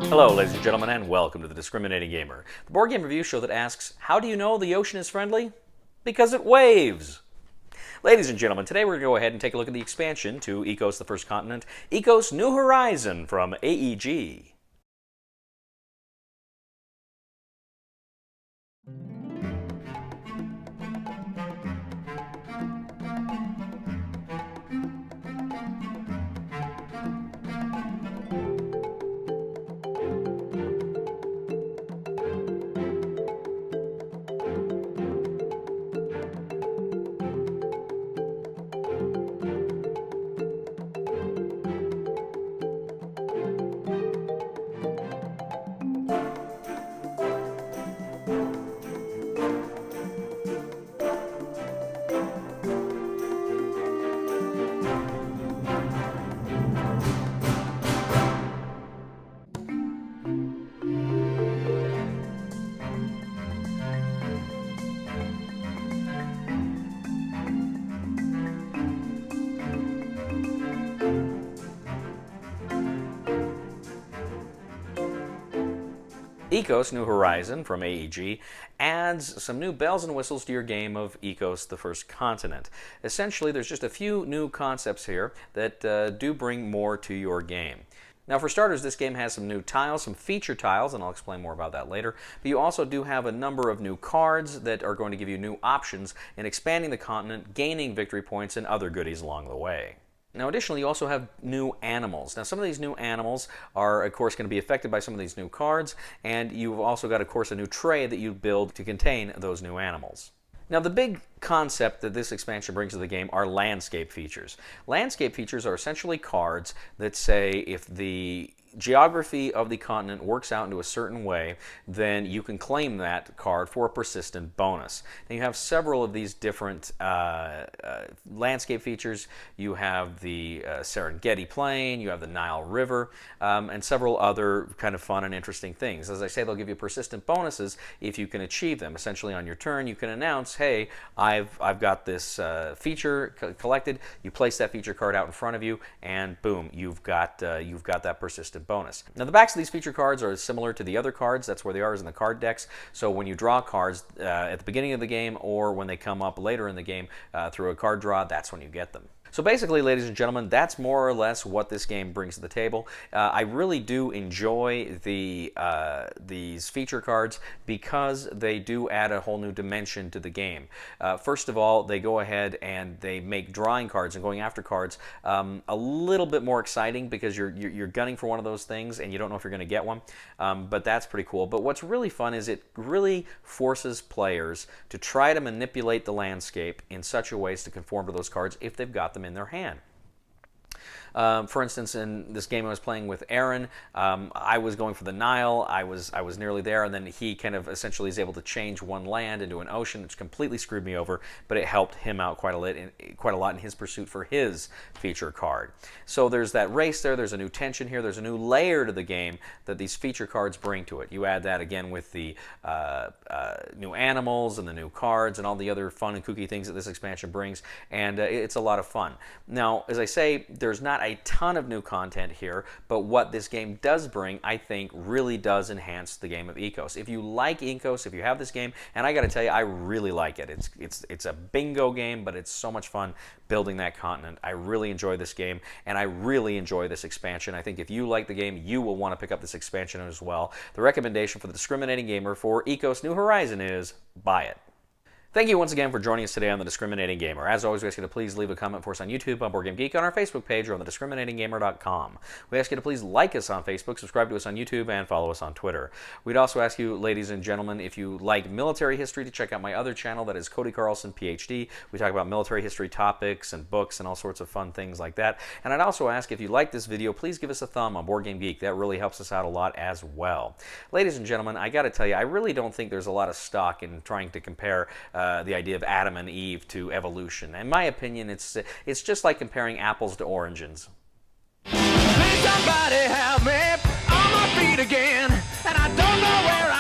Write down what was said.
Hello, ladies and gentlemen, and welcome to The Discriminating Gamer, the board game review show that asks, how do you know the ocean is friendly? Because it waves! Ladies and gentlemen, today we're going to go ahead and take a look at the expansion to Ecos the First Continent, Ecos New Horizon from AEG. Ecos New Horizon from AEG adds some new bells and whistles to your game of Ecos the First Continent. Essentially, there's just a few new concepts here that do bring more to your game. Now, for starters, this game has some new tiles, some feature tiles, and I'll explain more about that later. But you also do have a number of new cards that are going to give you new options in expanding the continent, gaining victory points, and other goodies along the way. Now, additionally, you also have new animals. Now, some of these new animals are, of course, going to be affected by some of these new cards, and you've also got, of course, a new tray that you build to contain those new animals. Now, the big concept that this expansion brings to the game are landscape features. Landscape features are essentially cards that say if the geography of the continent works out into a certain way, then you can claim that card for a persistent bonus. Now, you have several of these different landscape features. You have the Serengeti Plain, you have the Nile River, and several other kind of fun and interesting things. As I say, they'll give you persistent bonuses if you can achieve them. Essentially, on your turn, you can announce, hey, I've got this feature collected. You place that feature card out in front of you, and boom, you've got that persistent bonus. Now, the backs of these feature cards are similar to the other cards. That's where they are, is in the card decks. So when you draw cards at the beginning of the game or when they come up later in the game through a card draw, that's when you get them. So basically, ladies and gentlemen, that's more or less what this game brings to the table. I really do enjoy these feature cards because they do add a whole new dimension to the game. First of all, they go ahead and they make drawing cards and going after cards a little bit more exciting because you're gunning for one of those things and you don't know if you're going to get one, but that's pretty cool. But what's really fun is it really forces players to try to manipulate the landscape in such a way as to conform to those cards if they've got them in their hand. For instance, in this game I was playing with Aaron, I was going for the Nile. I was nearly there, and then he kind of essentially is able to change one land into an ocean, which completely screwed me over, but it helped him out quite a lot in his pursuit for his feature card. So there's that race there. There's a new tension here. There's a new layer to the game that these feature cards bring to it. You add that again with the new animals and the new cards and all the other fun and kooky things that this expansion brings, and it's a lot of fun. Now, as I say, there's not a ton of new content here, but what this game does bring, I think, really does enhance the game of Ecos. If you like Ecos, if you have this game, and I got to tell you, I really like it. It's a bingo game, but it's so much fun building that continent. I really enjoy this game, and I really enjoy this expansion. I think if you like the game, you will want to pick up this expansion as well. The recommendation for the discriminating gamer for Ecos New Horizon is buy it. Thank you once again for joining us today on The Discriminating Gamer. As always, we ask you to please leave a comment for us on YouTube, on Board Game Geek, on our Facebook page, or on thediscriminatinggamer.com. We ask you to please like us on Facebook, subscribe to us on YouTube, and follow us on Twitter. We'd also ask you, ladies and gentlemen, if you like military history, to check out my other channel, that is Cody Carlson, PhD. We talk about military history topics and books and all sorts of fun things like that. And I'd also ask, if you like this video, please give us a thumb on Board Game Geek. That really helps us out a lot as well. Ladies and gentlemen, I got to tell you, I really don't think there's a lot of stock in trying to compare the idea of Adam and Eve to evolution. In my opinion, it's just like comparing apples to oranges. Please somebody help me on my feet again, and I don't know where